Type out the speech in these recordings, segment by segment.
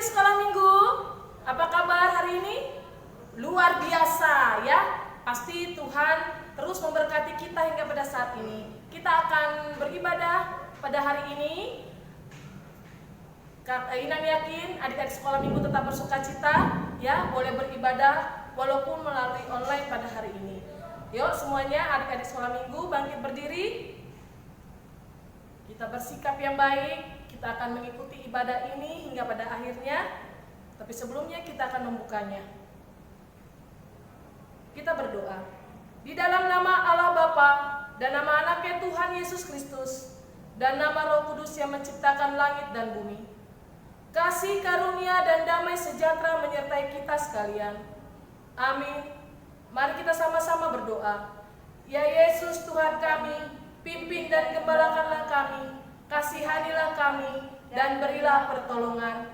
sekolah minggu, apa kabar hari ini? Luar biasa ya. Pasti Tuhan terus memberkati kita hingga pada saat ini. Kita akan beribadah pada hari ini. Inan yakin adik-adik sekolah minggu tetap bersuka cita ya, boleh beribadah walaupun melalui online pada hari ini. Yuk semuanya adik-adik sekolah minggu bangkit berdiri. Kita bersikap yang baik, kita akan mengikuti ibadah ini hingga pada akhirnya. Tapi sebelumnya kita akan membukanya. Kita berdoa. Di dalam nama Allah Bapa dan nama anaknya Tuhan Yesus Kristus dan nama Roh Kudus yang menciptakan langit dan bumi, kasih karunia dan damai sejahtera menyertai kita sekalian. Amin. Mari kita sama-sama berdoa. Ya Yesus Tuhan kami, pimpin dan gembalakanlah kami, kasihanilah kami, dan berilah pertolongan.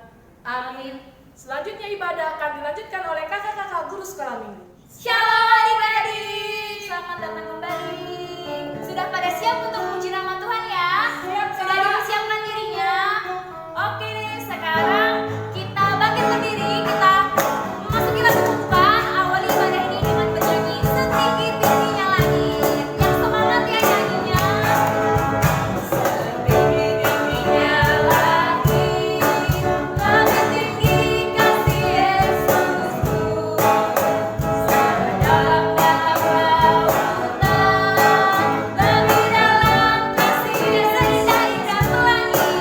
Amin. Selanjutnya ibadah akan dilanjutkan oleh kakak-kakak guru sekolah minggu. Shalom adik-adik, selamat datang kembali. Sudah pada siap untuk memuji nama Tuhan ya? Siap, Sudah dipersiapkan dirinya? Oke deh, sekarang kita bangkit berdiri, kita memasuki lagu pembukaan. Awali ibadah ini dengan bernyanyi setinggi-tingginya langit. Yang semangat ya nyanyinya. Setinggi-tingginya langit, lebih tinggi kasih Yesusku. Sedalam-dalam lautan, lebih dalam kasih seindah-indah pelangi.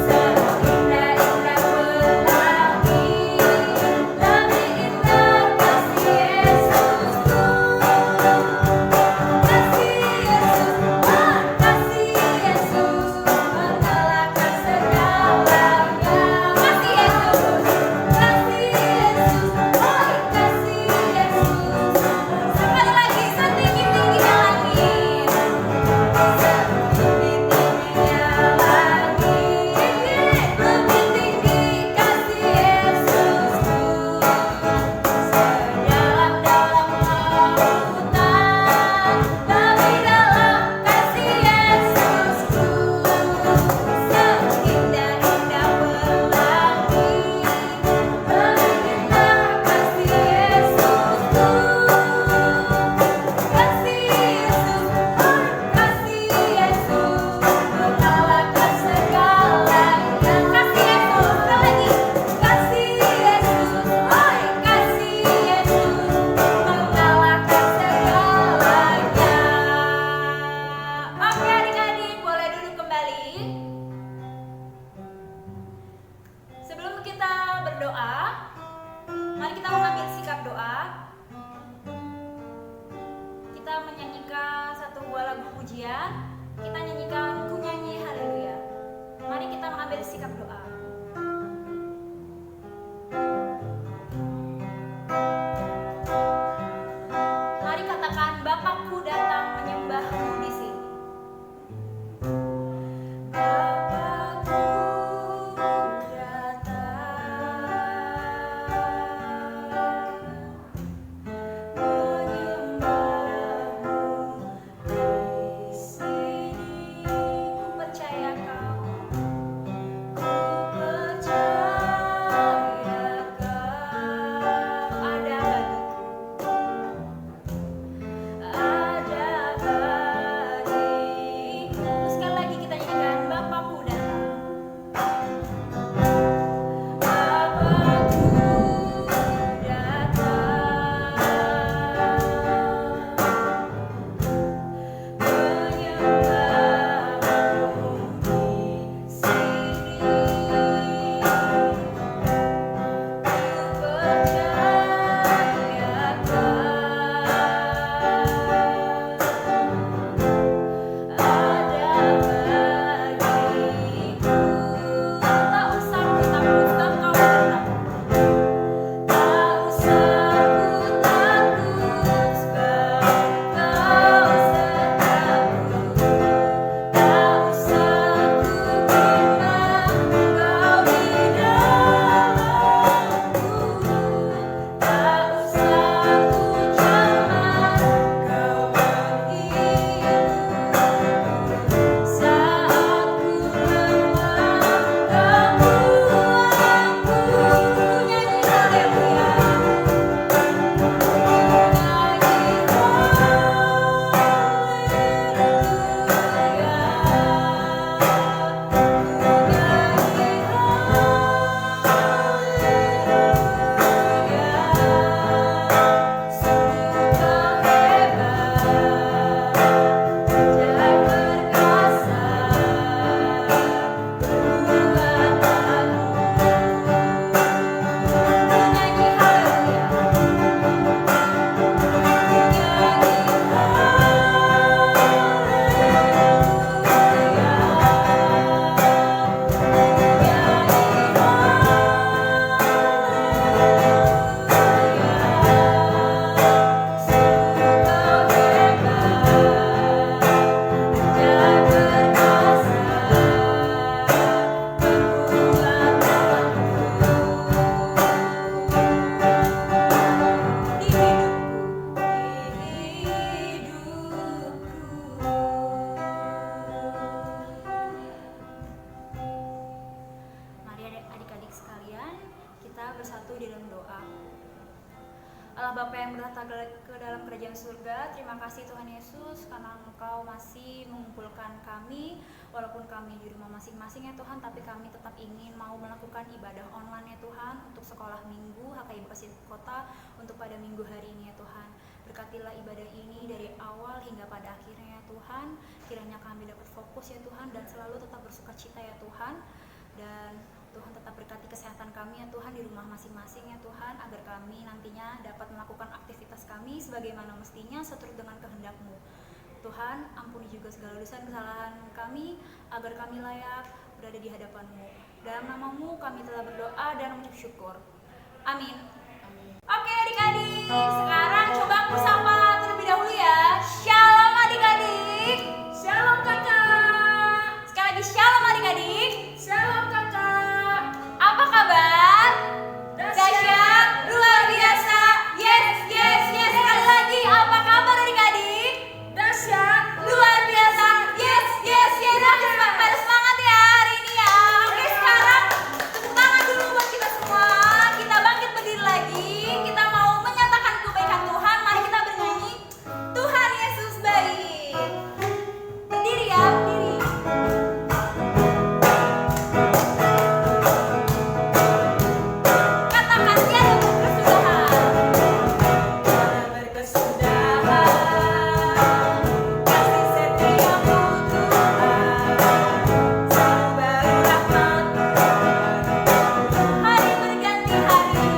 Seindah-indah pelangi, lebih indah kasih Yesusku. Kasih Yesus, kasih Yesus, mengalahkan segalanya. Kasih Yesus, kasih Yesus, kasih Yesus. Sekali lagi, setinggi-tingginya langit, setinggi-tingginya langit, lebih tinggi kasih Yesusku. Sedalam-dalam lautan, lebih dalam kasih Yesusku. Seindah-indah pelangi, lebih indah kasih Yesusku. Kasih Yesus, kasih Yesus, mengalahkan segalanya. Kasih Yesus, lagi. Kasih Yesus, kasih Yesus, mengalahkan segalanya. Oke adik-adik, boleh duduk kembali. Sebelum kita berdoa, mari kita mengambil sikap doa. Kita menyanyikan satu buah lagu pujian. Kita nyanyikan Ku Nyanyi Haleluya. Mari kita mengambil sikap doa. Mari katakan, Bapakku datang menyembahmu di sini. Bapakku datang menyembahmu di sini. Ku percaya kau bersatu di dalam doa. Allah Bapa yang bertata ke dalam kerajaan surga, terima kasih Tuhan Yesus karena Engkau masih mengumpulkan kami walaupun kami di rumah masing-masing ya Tuhan, tapi kami tetap ingin mau melakukan ibadah online ya Tuhan untuk sekolah minggu HKI Bekasi Kota untuk pada minggu hari ini ya Tuhan. Berkatilah ibadah ini dari awal hingga pada akhirnya ya Tuhan. Kiranya kami dapat fokus ya Tuhan dan selalu tetap bersukacita ya Tuhan. Dan Tuhan tetap berkati kesehatan kami ya Tuhan di rumah masing-masing ya Tuhan, agar kami nantinya dapat melakukan aktivitas kami sebagaimana mestinya seturut dengan kehendak-Mu. Tuhan, ampuni juga segala dosa dan kesalahan kami agar kami layak berada di hadapan-Mu. Dalam nama-Mu kami telah berdoa dan mengucap syukur. Amin. Oke adik-adik, sekarang coba aku sapa terlebih dahulu ya. Shalom adik-adik. Shalom kakak. Sekali lagi shalom adik-adik. Shalom kakak. Apa kabar? Dahsyat. Luar biasa. Yes, yes, yes. Sekali lagi, apa kabar adik-adik? Dahsyat. Luar biasa. Yes, yes, yes. Pada semangat ya hari ini ya. Oke, sekarang tepuk tangan dulu buat kita semua. Kita bangkit berdiri lagi. Kita mau menyatakan kebaikan Tuhan. Mari kita bernyanyi. Tuhan Yesus baik. Berdiri ya, berdiri. Katakan tiada berkesudahan. Kasih setiamu Tuhan, selalu baru rahmat-Mu. Hari berganti hari,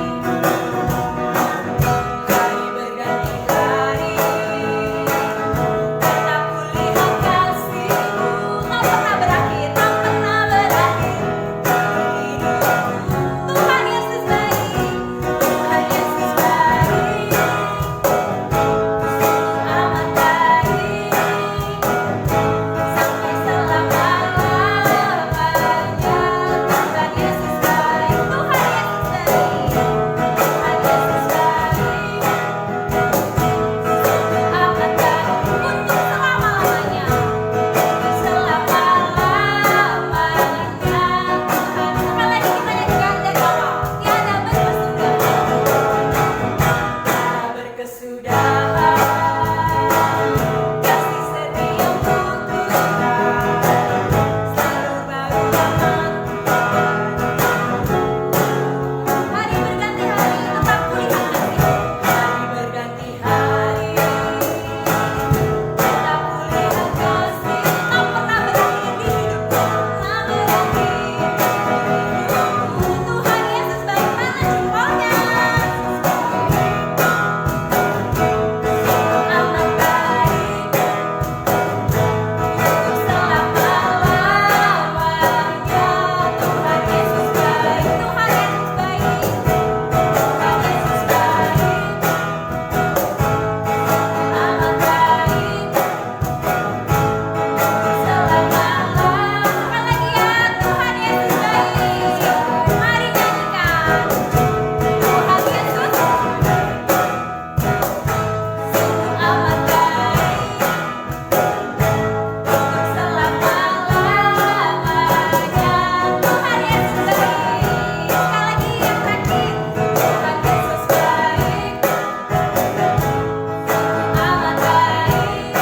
tetap kulihat kasih-Mu, tak pernah berakhir, tak pernah berakhir. Tuhan Yesus baik, Tuhan Yesus baik, amat baik, sampai selama-lamanya. Tuhan Yesus baik, Tuhan Yesus baik, Tuhan Yesus baik, amat baik, untuk selama-lamanya, selama-lamanya. Tuhan, sekali lagi kita nyanyikan dari awal, tiada berkesudahan, kasih setiamu Tuhan, selalu baru rahmat-Mu. Hari berganti hari, tetap kulihat kasih-Mu. Hari berganti hari, tetap kulihat kasih, tak pernah berakhir di hidupku, tak berakhir di hidupku. Tuhan Yesus baik, mana jempolnya? Amat baik, untuk selama-lamanya. Tuhan Yesus baik, Tuhan Yesus baik, Tuhan Yesus baik, amat baik, untuk selama-lamanya. Sekali lagi ya, Tuhan Yesus baik. Mari nyanyikan. Tuhan Yesus amat baik, untuk selama-lamanya. Tuhan Yesus baik. Sekali lagi yang terakhir. Tuhan Yesus baik, amat baik,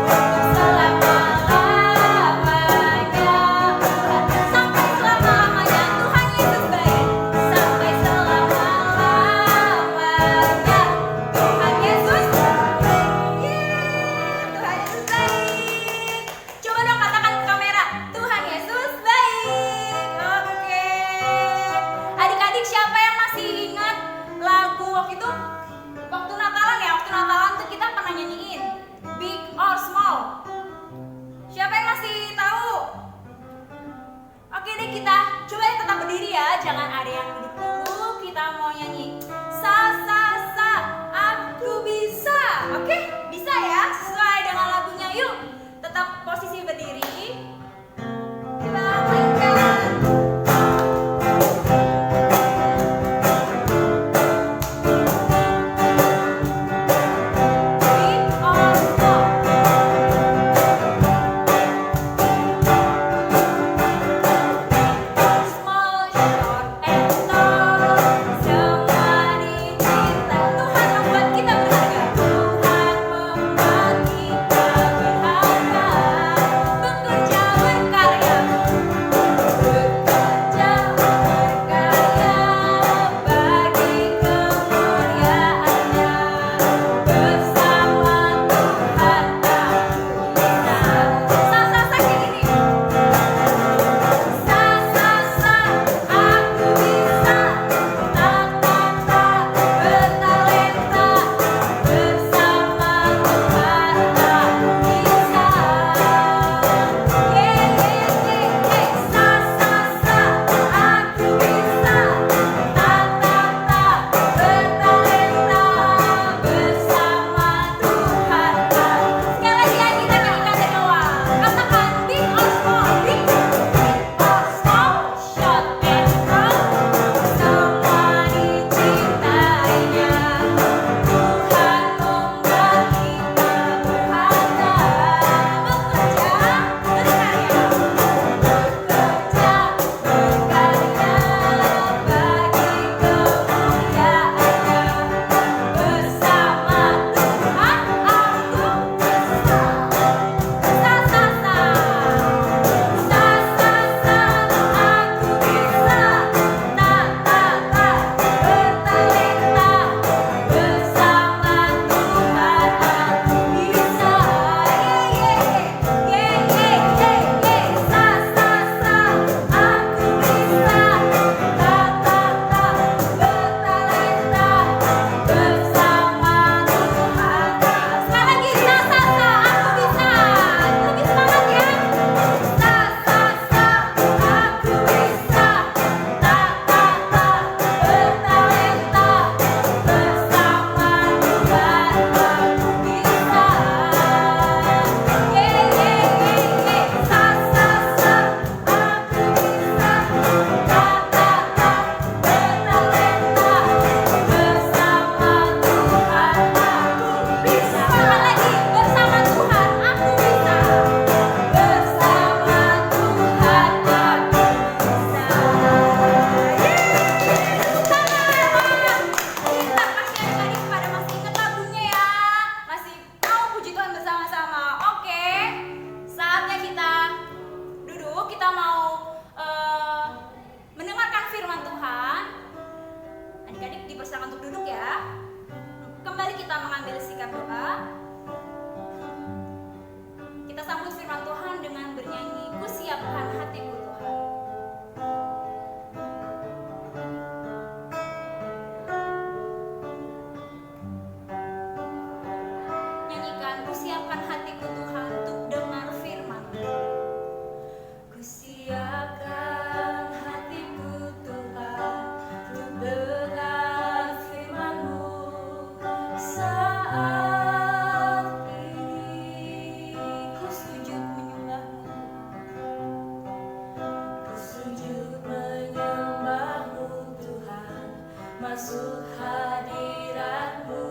untuk selama-lamanya. Sampai selama-lamanya. Tuhan Yesus baik, sampai selama-lamanya. Tuhan Yesus baik. Tuhan Yesus baik. Coba dong katakan ke kamera, Tuhan Yesus baik. Oke. Adik-adik siapa yang masih ingat lagu waktu itu? Waktu Natalan ya, waktu Natalan tuh kita pernah nyanyiin Big or Small. Siapa yang masih tahu? Oke deh, kita coba ya tetap berdiri ya, jangan ada yang duduk dulu. Kita mau nyanyi sa sa sa, aku bisa. Oke, bisa ya, sesuai dengan lagunya. Yuk, tetap posisi berdiri. Kita mainkan. Big or small. Small masuk hadirat-Mu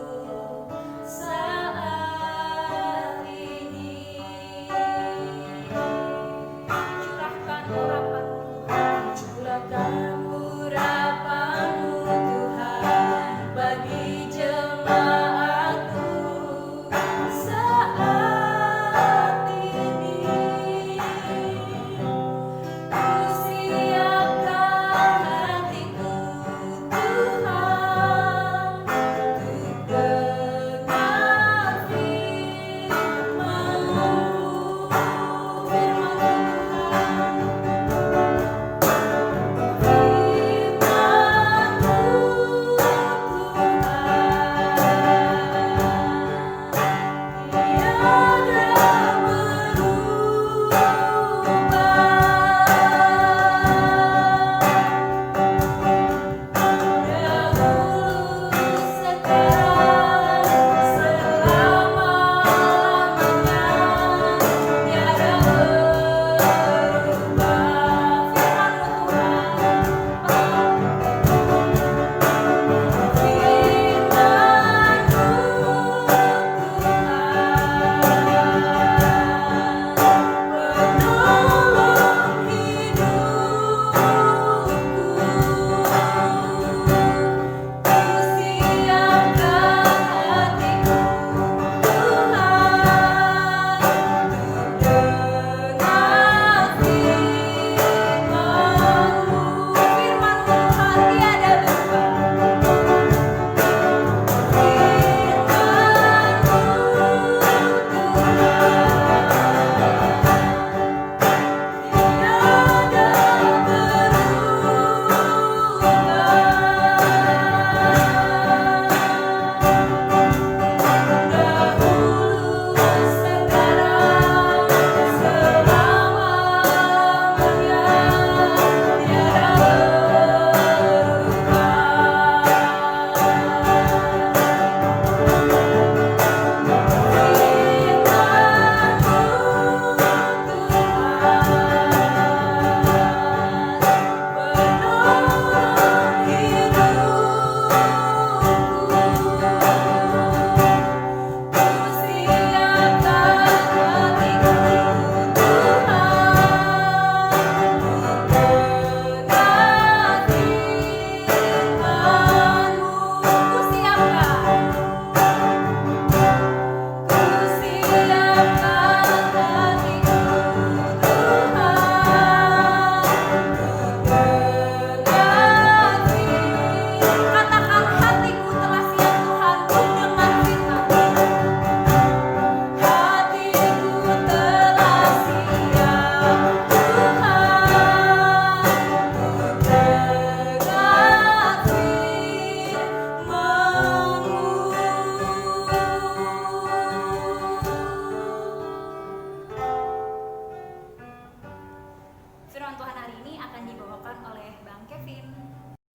saat ini. Curahkan urapan-Mu, Curahkan urapan-Mu Tuhan bagi jemaat-Mu saat ini. Ku siapkan hatiku Tuhan untuk dengar firman-Mu,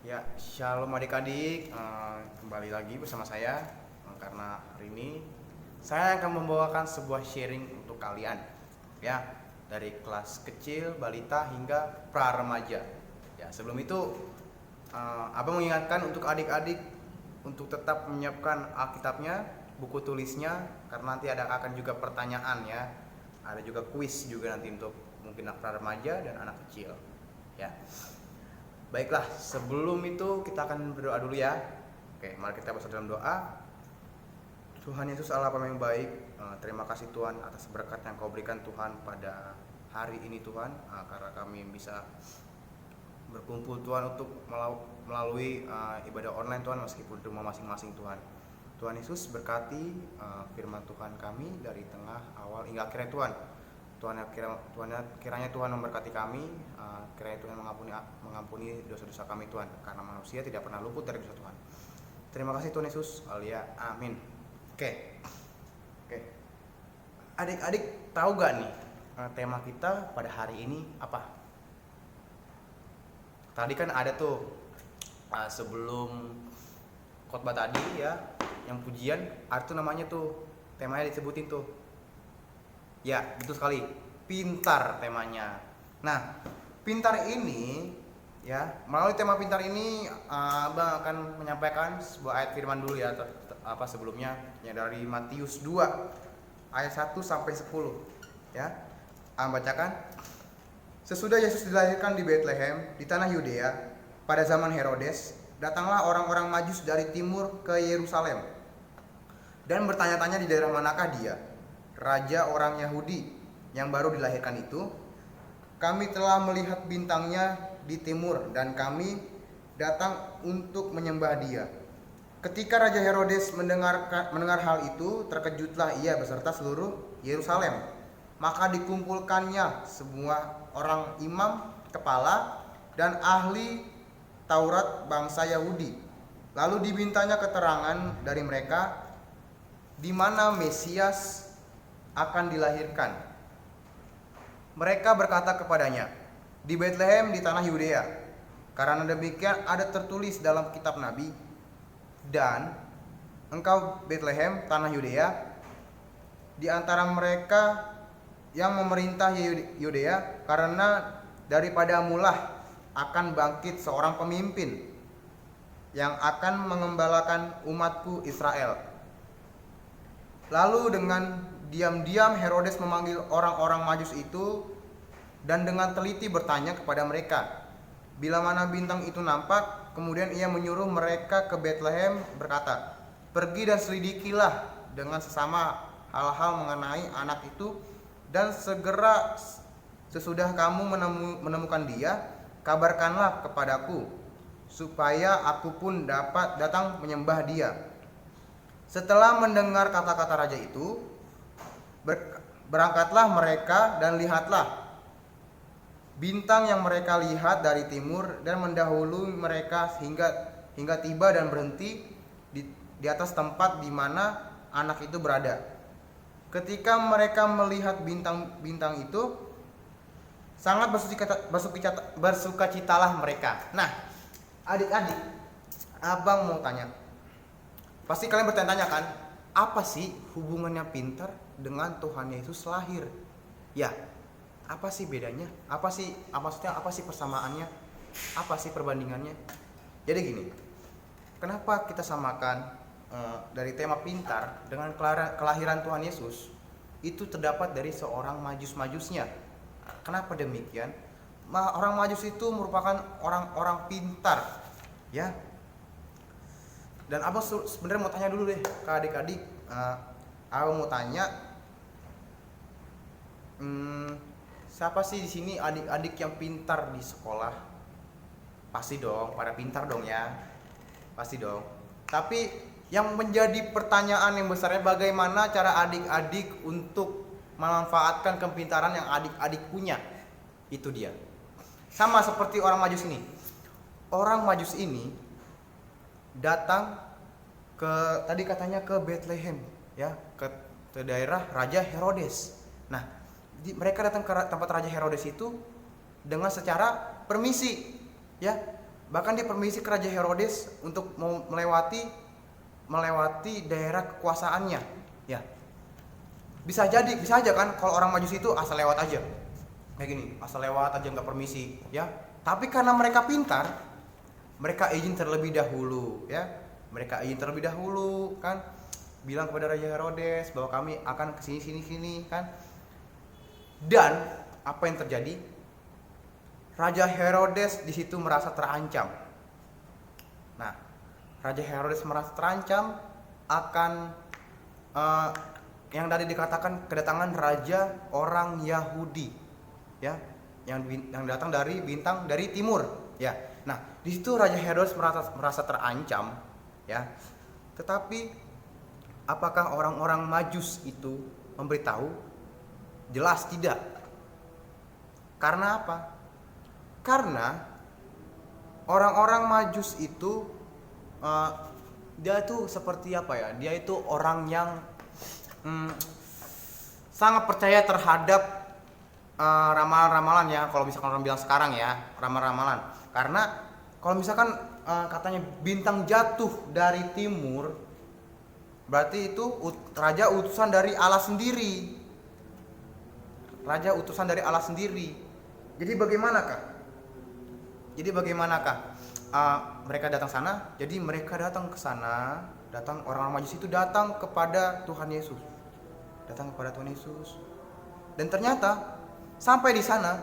Ya, shalom adik-adik, kembali lagi bersama saya karena hari ini saya akan membawakan sebuah sharing untuk kalian ya, dari kelas kecil, balita hingga pra remaja. Ya, sebelum itu Abang mengingatkan untuk adik-adik untuk tetap menyiapkan Alkitabnya, buku tulisnya, karena nanti akan juga pertanyaan ya. Ada juga kuis juga nanti untuk mungkin pra remaja dan anak kecil. Ya. Baiklah, sebelum itu kita akan berdoa dulu ya. Oke, mari kita bersatu dalam doa. Tuhan Yesus Allah Bapa yang baik, terima kasih Tuhan atas berkat yang Kau berikan Tuhan pada hari ini Tuhan, karena kami bisa berkumpul Tuhan untuk melalui ibadah online Tuhan, meskipun di rumah masing-masing Tuhan. Tuhan Yesus berkati firman Tuhan kami dari tengah, awal hingga akhirnya Tuhan. Kiranya Tuhan memberkati kami, kiranya Tuhan mengampuni dosa-dosa kami Tuhan, karena manusia tidak pernah luput dari dosa Tuhan. Terima kasih Tuhan Yesus, alia, amin. Oke. Adik-adik tahu gak nih tema kita pada hari ini apa? Tadi kan ada tuh sebelum khotbah tadi ya, yang pujian, ada tuh namanya tuh, temanya disebutin tuh. Ya, betul sekali. Pintar temanya. Nah, pintar ini Ya, melalui tema pintar ini Abang akan menyampaikan sebuah ayat firman dulu ya, sebelumnya ya, dari Matius 2 ayat 1 sampai 10 ya. Abang bacakan. Sesudah Yesus dilahirkan di Betlehem di tanah Yudea pada zaman Herodes, datanglah orang-orang Majus dari timur ke Yerusalem dan bertanya-tanya di daerah manakah dia, raja orang Yahudi yang baru dilahirkan itu. Kami telah melihat bintangnya di timur dan kami datang untuk menyembah dia. Ketika Raja Herodes mendengar hal itu, terkejutlah ia beserta seluruh Yerusalem. Maka dikumpulkannya semua orang imam, kepala, dan ahli Taurat bangsa Yahudi. Lalu dimintanya keterangan dari mereka di mana Mesias akan dilahirkan. Mereka berkata kepadanya, di Betlehem di tanah Yudea, karena demikian ada tertulis dalam kitab Nabi, dan engkau Betlehem tanah Yudea, di antara mereka yang memerintah Yudea, karena daripadamulah akan bangkit seorang pemimpin yang akan mengembalakan umatku Israel. Lalu dengan diam-diam Herodes memanggil orang-orang Majus itu dan dengan teliti bertanya kepada mereka bila mana bintang itu nampak. Kemudian ia menyuruh mereka ke Betlehem berkata, pergi dan selidikilah dengan sesama hal-hal mengenai anak itu, dan segera sesudah kamu menemukan dia, kabarkanlah kepadaku supaya aku pun dapat datang menyembah dia. Setelah mendengar kata-kata raja itu, berangkatlah mereka dan lihatlah bintang yang mereka lihat dari timur dan mendahului mereka hingga tiba dan berhenti di atas tempat di mana anak itu berada. Ketika mereka melihat bintang itu, sangat bersukacitalah mereka. Nah, adik-adik, Abang mau tanya. Pasti kalian bertanya-tanya kan, apa sih hubungannya pintar dengan Tuhan Yesus lahir? Ya, apa sih bedanya? Apa sih persamaannya? Apa sih perbandingannya? Jadi gini, kenapa kita samakan dari tema pintar dengan kelahiran Tuhan Yesus? Itu terdapat dari seorang majusnya. Kenapa demikian? Orang Majus itu merupakan orang-orang pintar, ya. Dan Abang sebenarnya mau tanya dulu deh ke adik-adik. Abang mau tanya, siapa sih di sini adik-adik yang pintar di sekolah? Pasti dong, pada pintar dong ya. Pasti dong. Tapi yang menjadi pertanyaan yang besarnya, bagaimana cara adik-adik untuk memanfaatkan kepintaran yang adik-adik punya? Itu dia. Sama seperti orang Majus ini. Orang Majus ini datang tadi katanya ke Betlehem, ya, ke daerah Raja Herodes. Nah, mereka datang ke tempat Raja Herodes itu dengan secara permisi, ya. Bahkan dia permisi ke Raja Herodes untuk mau melewati daerah kekuasaannya, ya. Bisa aja kan kalau orang Majus itu asal lewat aja. Kayak gini, asal lewat aja nggak permisi, ya. Tapi karena mereka pintar, mereka izin terlebih dahulu, ya. Mereka izin terlebih dahulu kan, bilang kepada Raja Herodes bahwa kami akan ke sini kan. Dan apa yang terjadi? Raja Herodes di situ merasa terancam. Nah, Raja Herodes merasa terancam akan yang tadi dikatakan kedatangan raja orang Yahudi, ya, yang datang dari bintang dari timur, ya. Nah, di situ Raja Herodes merasa terancam, ya. Tetapi apakah orang-orang Majus itu memberitahu? Jelas tidak. Karena apa? Karena orang-orang Majus itu dia itu seperti apa ya? Dia itu orang yang sangat percaya terhadap ramalan-ramalan, ya. Kalau misalkan orang bilang sekarang ya, ramalan-ramalan. Karena kalau misalkan katanya bintang jatuh dari timur, berarti itu raja utusan dari Allah sendiri. Raja utusan dari Allah sendiri. Jadi bagaimanakah? Jadi bagaimanakah mereka datang sana? Jadi mereka datang ke sana, orang-orang Majusi itu datang kepada Tuhan Yesus. Datang kepada Tuhan Yesus. Dan ternyata sampai di sana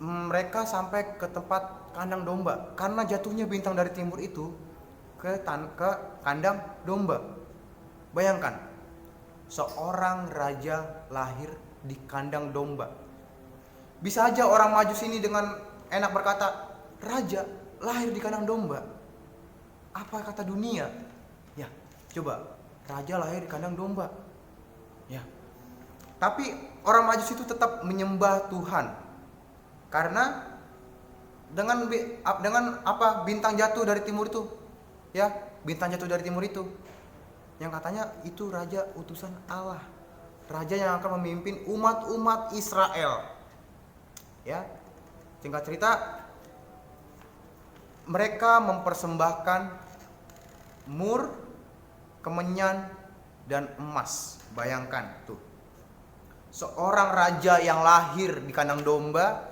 mereka sampai ke tempat kandang domba karena jatuhnya bintang dari timur itu ke kandang domba. Bayangkan, seorang raja lahir di kandang domba. Bisa aja orang Majusi ini dengan enak berkata, raja lahir di kandang domba. Apa kata dunia? Ya, coba, raja lahir di kandang domba. Ya. Tapi orang Majusi itu tetap menyembah Tuhan. Karena dengan apa bintang jatuh dari timur itu. Ya, bintang jatuh dari timur itu. Yang katanya itu raja utusan Allah. Raja yang akan memimpin umat-umat Israel. Ya. Singkat cerita, mereka mempersembahkan mur, kemenyan, dan emas. Bayangkan tuh, seorang raja yang lahir di kandang domba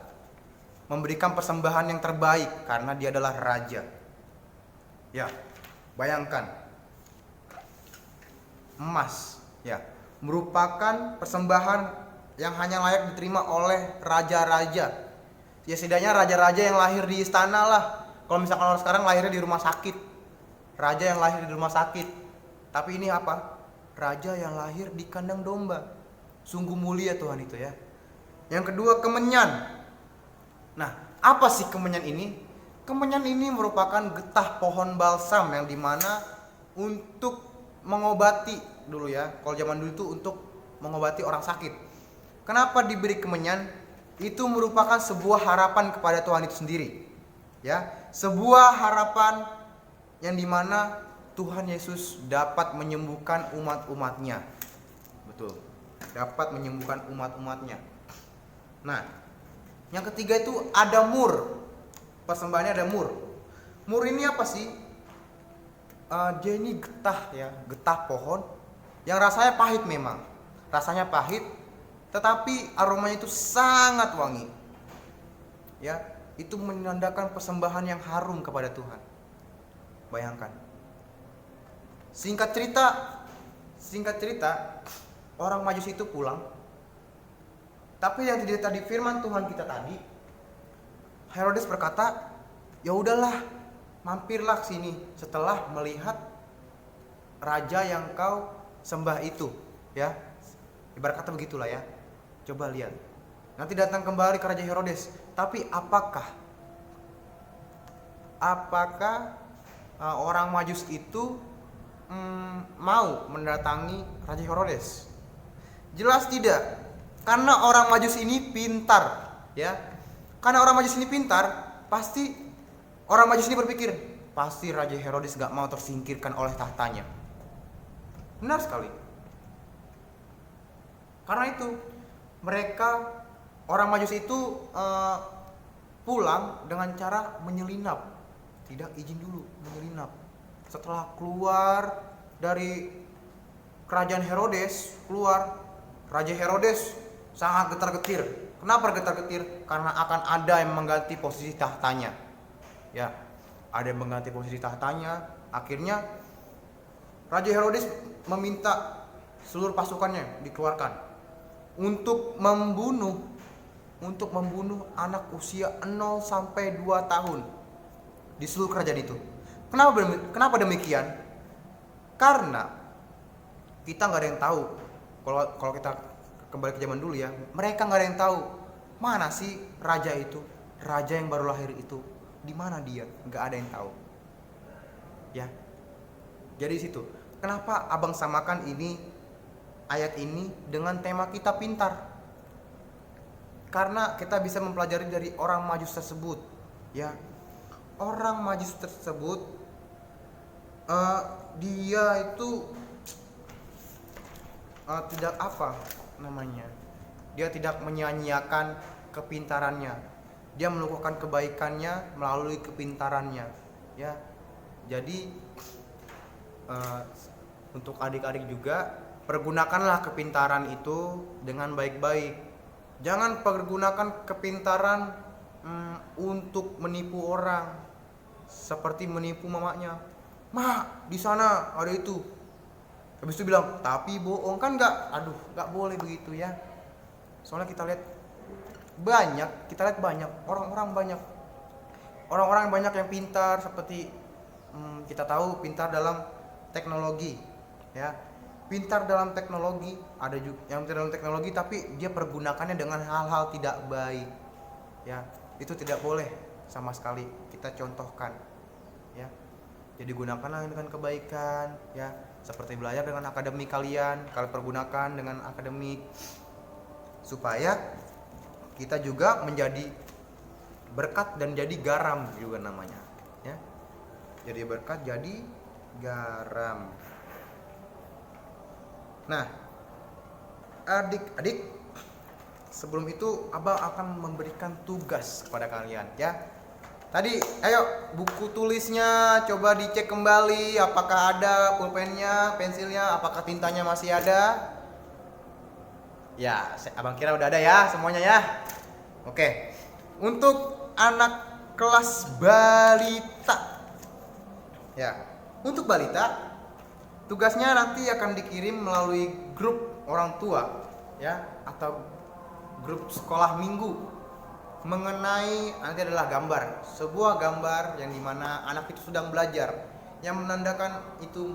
memberikan persembahan yang terbaik karena dia adalah raja. Ya, bayangkan, emas ya merupakan persembahan yang hanya layak diterima oleh raja-raja. Ya setidaknya raja-raja yang lahir di istana lah. Kalau misalkan orang sekarang lahirnya di rumah sakit, raja yang lahir di rumah sakit. Tapi ini apa? Raja yang lahir di kandang domba. Sungguh mulia Tuhan itu ya. Yang kedua, kemenyan. Nah, apa sih kemenyan ini? Kemenyan ini merupakan getah pohon balsam yang dimana untuk mengobati dulu ya. Kalau zaman dulu itu untuk mengobati orang sakit. Kenapa diberi kemenyan? Itu merupakan sebuah harapan kepada Tuhan itu sendiri. Ya, sebuah harapan yang dimana Tuhan Yesus dapat menyembuhkan umat-umatnya. Betul, dapat menyembuhkan umat-umatnya. Nah, yang ketiga itu ada mur. Persembahannya ada mur. Mur ini apa sih? Dia ini getah ya, getah pohon yang rasanya pahit memang. Rasanya pahit, tetapi aromanya itu sangat wangi. Ya, itu menandakan persembahan yang harum kepada Tuhan. Bayangkan. Singkat cerita, orang Majusi itu pulang. Tapi yang tidak tadi firman Tuhan kita tadi, Herodes berkata, "Ya udahlah, mampirlah sini setelah melihat raja yang kau sembah itu." Ya. Ibarat kata begitulah ya. Coba lihat. Nanti datang kembali ke Raja Herodes. Tapi apakah orang Majus itu mau mendatangi Raja Herodes? Jelas tidak. Karena orang Majus ini pintar, ya. Karena orang Majus ini pintar, pasti orang Majus ini berpikir, pasti Raja Herodes gak mau tersingkirkan oleh tahtanya. Benar sekali. Karena itu orang Majus itu pulang dengan cara menyelinap, tidak izin dulu, menyelinap. Setelah keluar dari kerajaan Herodes, Raja Herodes sangat getar-getir. Kenapa getar-getir? Karena akan ada yang mengganti posisi tahtanya. Ya, ada yang mengganti posisi tahtanya. Akhirnya Raja Herodes meminta seluruh pasukannya dikeluarkan untuk membunuh anak usia 0 sampai 2 tahun di seluruh kerajaan itu. Kenapa demikian? Karena kita nggak ada yang tahu. Kalau kita kembali ke zaman dulu ya, mereka nggak ada yang tahu mana sih raja itu, raja yang baru lahir itu, di mana dia, nggak ada yang tahu. Ya, jadi situ. Kenapa abang samakan ayat ini dengan tema kita pintar? Karena kita bisa mempelajari dari orang Majus tersebut, ya. Orang Majus tersebut dia itu tidak dia tidak menyia-nyiakan kepintarannya. Dia melakukan kebaikannya melalui kepintarannya, ya. Jadi untuk adik-adik juga, pergunakanlah kepintaran itu dengan baik-baik. Jangan pergunakan kepintaran untuk menipu orang, seperti menipu mamanya. Mak, di sana ada itu. Habis itu bilang, tapi bohong. Kan nggak boleh begitu ya. Soalnya kita lihat banyak orang-orang banyak yang pintar, seperti kita tahu pintar dalam teknologi, ya. Pintar dalam teknologi, ada juga yang pintar dalam teknologi tapi dia pergunakannya dengan hal-hal tidak baik, ya. Itu tidak boleh sama sekali kita contohkan, ya. Jadi gunakanlah dengan kebaikan, ya. Seperti belajar dengan akademik kalian pergunakan dengan akademik, supaya kita juga menjadi berkat dan jadi garam juga namanya, ya. Jadi berkat, jadi garam. Nah, adik-adik, sebelum itu Abang akan memberikan tugas kepada kalian, ya. Tadi, ayo buku tulisnya coba dicek kembali, apakah ada pulpennya, pensilnya, apakah tintanya masih ada. Ya, Abang kira udah ada ya semuanya ya. Oke. Untuk anak kelas balita, ya, untuk balita tugasnya nanti akan dikirim melalui grup orang tua, ya, atau grup sekolah minggu, mengenai nanti adalah sebuah gambar yang dimana anak itu sedang belajar, yang menandakan itu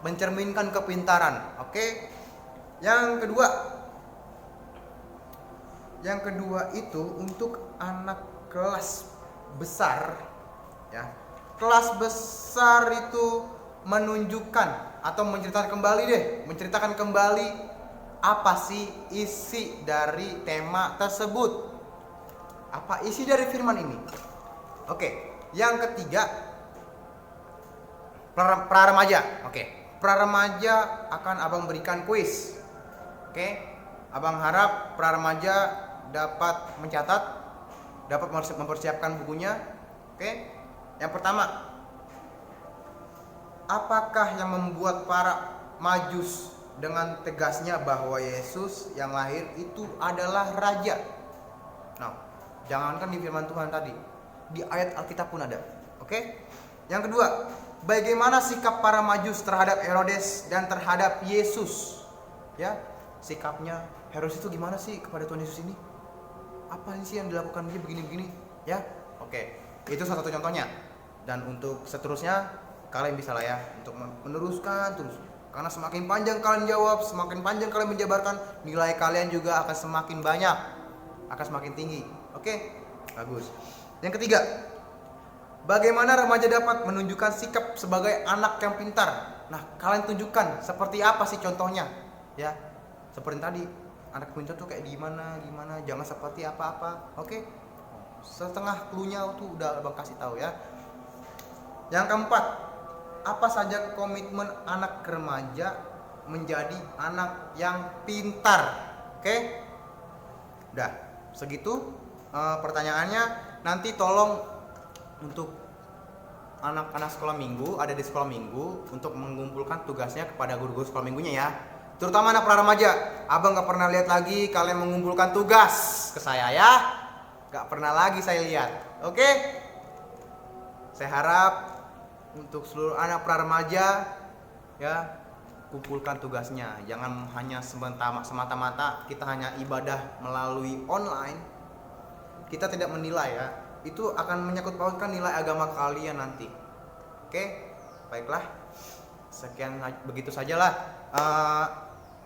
mencerminkan kepintaran. Oke. Yang kedua itu untuk anak kelas besar, ya. Kelas besar itu menunjukkan atau menceritakan kembali apa sih isi dari tema tersebut, apa isi dari firman ini. Oke. Yang ketiga, pra-remaja. Oke. Pra-remaja akan Abang berikan kuis. Oke. Abang harap pra-remaja dapat mencatat, dapat mempersiapkan bukunya. Oke. Yang pertama, apakah yang membuat para Majus dengan tegasnya bahwa Yesus yang lahir itu adalah raja? Nah, jangankan di firman Tuhan tadi, di ayat Alkitab pun ada. Oke? Yang kedua, bagaimana sikap para Majus terhadap Herodes dan terhadap Yesus? Ya, sikapnya Herodes itu gimana sih kepada Tuhan Yesus ini? Apa sih yang dilakukan dia begini-begini? Ya, oke. Itu salah satu contohnya. Dan untuk seterusnya kalian bisa lah ya untuk meneruskan terus. Karena semakin panjang kalian jawab, semakin panjang kalian menjabarkan, nilai kalian juga akan semakin banyak, akan semakin tinggi. Oke? Bagus. Yang ketiga, bagaimana remaja dapat menunjukkan sikap sebagai anak yang pintar? Nah, kalian tunjukkan seperti apa sih contohnya? Ya, seperti tadi, anak pintar tuh kayak gimana, jangan seperti apa-apa. Oke? Setengah clue-nya tuh udah Abang kasih tahu ya. Yang keempat, apa saja komitmen anak remaja menjadi anak yang pintar? Oke? Udah, segitu pertanyaannya. Nanti tolong untuk anak-anak sekolah minggu, ada di sekolah minggu, untuk mengumpulkan tugasnya kepada guru-guru sekolah minggunya ya. Terutama anak pra-remaja. Abang gak pernah lihat lagi kalian mengumpulkan tugas ke saya ya. Gak pernah lagi saya lihat. Oke? Saya harap untuk seluruh anak pra-remaja ya, kumpulkan tugasnya. Jangan hanya semata-mata kita hanya ibadah melalui online. Kita tidak menilai ya. Itu akan menyangkut pautkan nilai agama kalian nanti. Oke? Baiklah. Sekian, begitu sajalah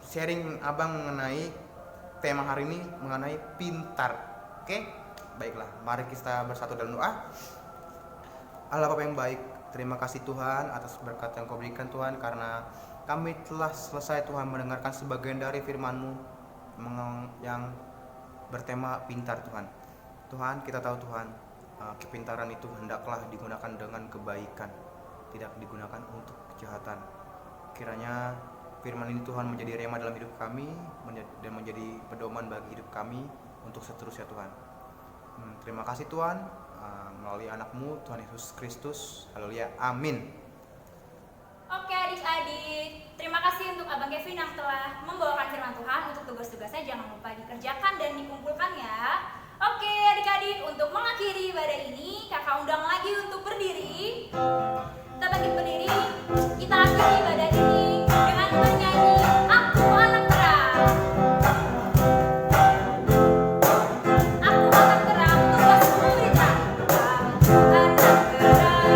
sharing Abang mengenai tema hari ini, mengenai pintar. Oke? Baiklah, mari kita bersatu dalam doa. Allah Bapa yang baik, terima kasih Tuhan atas berkat yang Kau berikan Tuhan, karena kami telah selesai Tuhan mendengarkan sebagian dari firman-Mu yang bertema pintar Tuhan. Tuhan, kita tahu Tuhan, kepintaran itu hendaklah digunakan dengan kebaikan, tidak digunakan untuk kejahatan. Kiranya firman ini Tuhan menjadi rema dalam hidup kami dan menjadi pedoman bagi hidup kami untuk seterusnya Tuhan. Terima kasih Tuhan, melalui anak-Mu Tuhan Yesus Kristus. Haleluya, amin. Oke adik-adik, terima kasih untuk Abang Kevin yang telah membawakan firman Tuhan. Untuk tugas-tugasnya jangan lupa dikerjakan dan dikumpulkan ya. Oke adik-adik, untuk mengakhiri ibadah ini kakak undang lagi untuk berdiri. Kita bangkit berdiri, kita akhiri ibadah ini dengan bernyanyi Aku Anak Terang. Aku anak terang, tugasku memberitakan. Aku anak terang,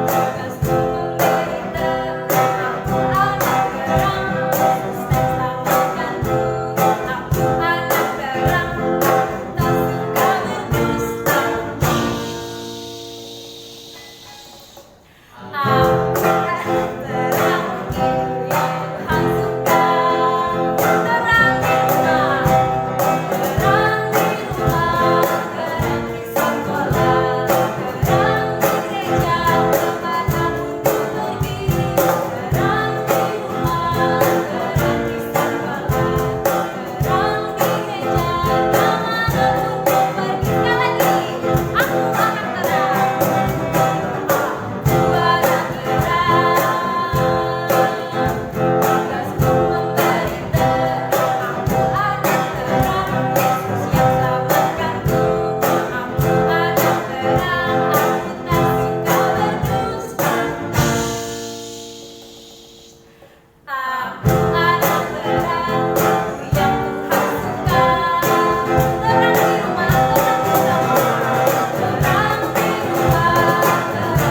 tugasku memberitakan. Aku anak terang, Yesus telah selamatkanku. Aku anak terang, tak suka berdusta. Aku anak terang, itu yang Tuhan suka. Terang di rumah, terang di rumah, terang di sekolah, terang di gereja, kemanapun ku pergi. Terang di rumah, terang di sekolah, terang di gereja, kemanapun ku pergi. Sekali lagi, aku anak terang, aku anak terang. Tugasku memberitakan. Aku anak terang, Yesus yang selamatkanku. Aku anak terang, aku tak suka berdusta. Aku anak terang, itu yang Tuhan suka. Terang di rumah, terang di sekolah, terang di rumah, terang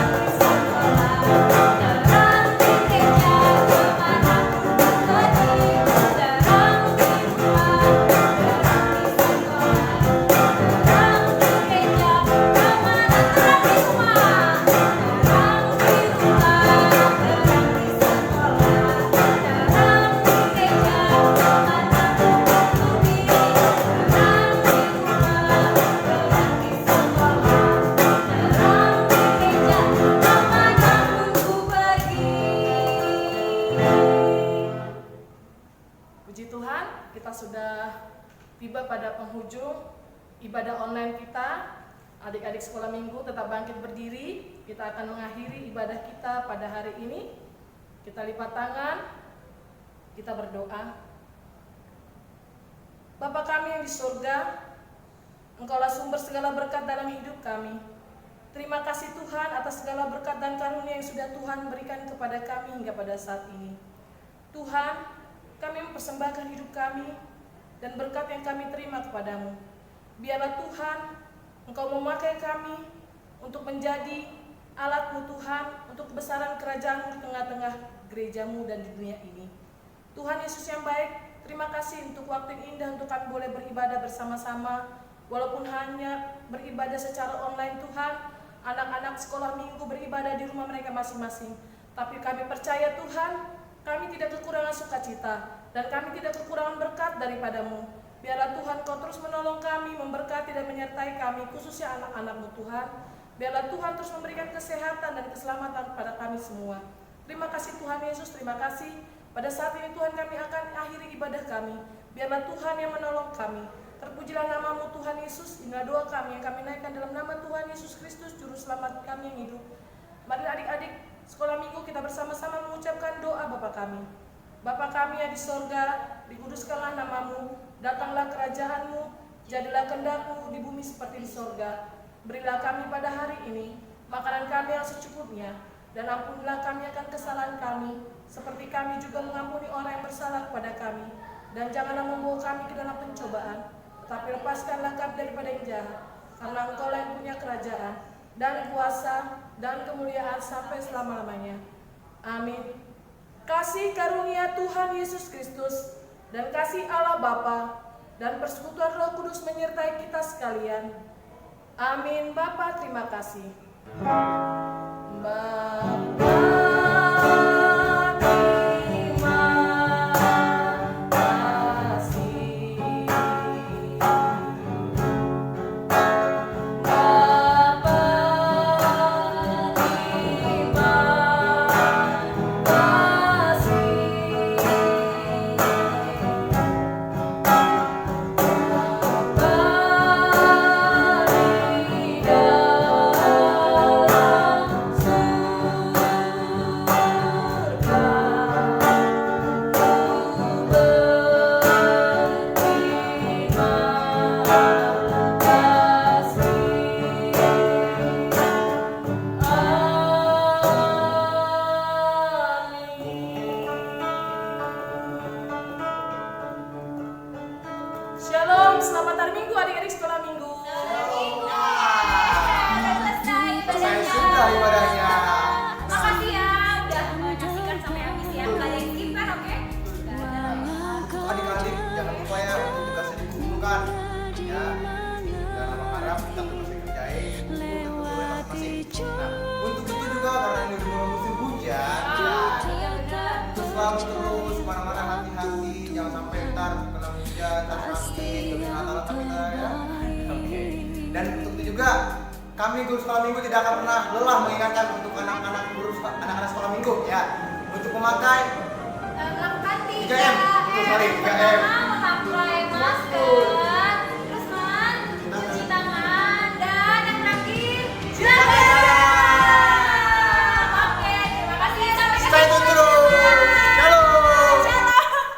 di sekolah, terang di gereja, kemanapun ku pergi. Terang di rumah, terang di sekolah, terang di gereja, kemana terang di rumah, terang di rumah, terang di sekolah, terang di gereja, kemanapun ku pergi. Terang di rumah, terang di sekolah, terang di gereja, kemanapun ku pergi. Puji Tuhan, kita sudah tiba pada penghujung ibadah online kita. Adik-adik sekolah minggu tetap bangkit berdiri. Kita akan mengakhiri ibadah kita pada hari ini. Kita lipat tangan, kita berdoa. Bapa kami yang di surga, Engkaulah sumber segala berkat dalam hidup kami. Terima kasih Tuhan atas segala berkat dan karunia yang sudah Tuhan berikan kepada kami hingga pada saat ini. Tuhan, kami mempersembahkan hidup kami dan berkat yang kami terima kepadamu. Biarlah Tuhan, Engkau memakai kami untuk menjadi alat-Mu Tuhan, untuk kebesaran kerajaan-Mu di tengah-tengah gereja-Mu dan di dunia ini. Tuhan Yesus yang baik, terima kasih untuk waktu yang indah untuk kami boleh beribadah bersama-sama. Walaupun hanya beribadah secara online Tuhan, anak-anak sekolah minggu beribadah di rumah mereka masing-masing. Tapi kami percaya Tuhan, kami tidak kekurangan sukacita dan kami tidak kekurangan berkat daripada-Mu. Biarlah Tuhan Kau terus menolong kami, memberkati dan menyertai kami, khususnya anak-anak-Mu Tuhan. Biarlah Tuhan terus memberikan kesehatan dan keselamatan kepada kami semua. Terima kasih Tuhan Yesus, terima kasih. Pada saat ini Tuhan kami akan akhiri ibadah kami. Biarlah Tuhan yang menolong kami. Terpujilah nama-Mu Tuhan Yesus. Inilah doa kami yang kami naikkan dalam nama Tuhan Yesus Kristus, Juru Selamat kami yang hidup. Mari adik-adik sekolah minggu kita bersama-sama mengucapkan doa Bapa kami. Bapa kami yang di sorga, dikuduskanlah nama-Mu, datanglah kerajaan-Mu, jadilah kehendak-Mu di bumi seperti di sorga. Berilah kami pada hari ini makanan kami yang secukupnya, dan ampunilah kami akan kesalahan kami, seperti kami juga mengampuni orang yang bersalah kepada kami. Dan janganlah membawa kami ke dalam pencobaan, tetapi lepaskanlah kami daripada yang jahat, karena Engkau yang punya kerajaan, dan kuasa, dan kemuliaan sampai selama-lamanya. Amin. Kasih karunia Tuhan Yesus Kristus, dan kasih Allah Bapa, dan persekutuan Roh Kudus menyertai kita sekalian. Amin. Bapa, terima kasih. Bapa, Terima juga kami guru sekolah minggu tidak akan pernah lelah mengingatkan untuk anak-anak sekolah minggu ya untuk memakai Melakukan 3M. Betul sekali, 3M.